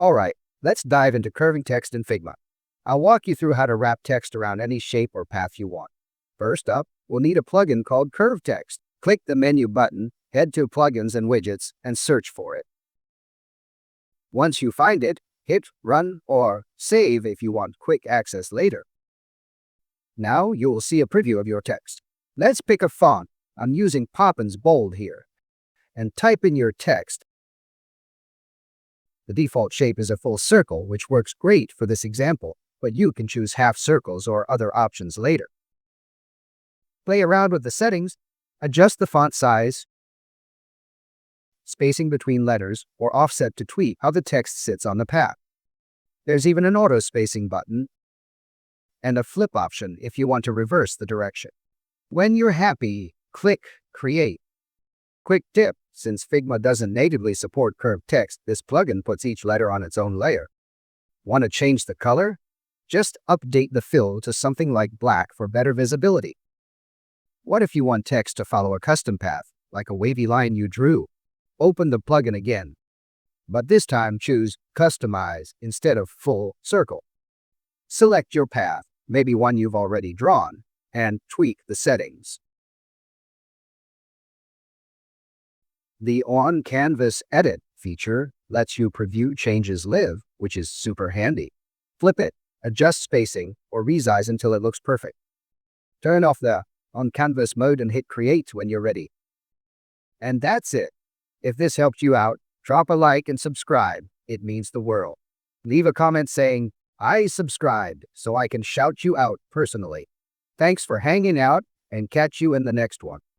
Alright, let's dive into curving text in Figma. I'll walk you through how to wrap text around any shape or path you want. First up, we'll need a plugin called Curve Text. Click the menu button, head to Plugins and Widgets, and search for it. Once you find it, hit Run or Save if you want quick access later. Now you will see a preview of your text. Let's pick a font. I'm using Poppins Bold here. And type in your text. The default shape is a full circle, which works great for this example, but you can choose half circles or other options later. Play around with the settings, adjust the font size, spacing between letters, or offset to tweak how the text sits on the path. There's even an auto spacing button and a flip option if you want to reverse the direction. When you're happy, click Create. Quick tip, since Figma doesn't natively support curved text, this plugin puts each letter on its own layer. Want to change the color? Just update the fill to something like black for better visibility. What if you want text to follow a custom path, like a wavy line you drew? Open the plugin again, but this time choose Customize instead of Full Circle. Select your path, maybe one you've already drawn, and tweak the settings. The On Canvas Edit feature lets you preview changes live, which is super handy. Flip it, adjust spacing, or resize until it looks perfect. Turn off the On Canvas mode and hit Create when you're ready. And that's it. If this helped you out, drop a like and subscribe. It means the world. Leave a comment saying, "I subscribed," so I can shout you out personally. Thanks for hanging out, and catch you in the next one.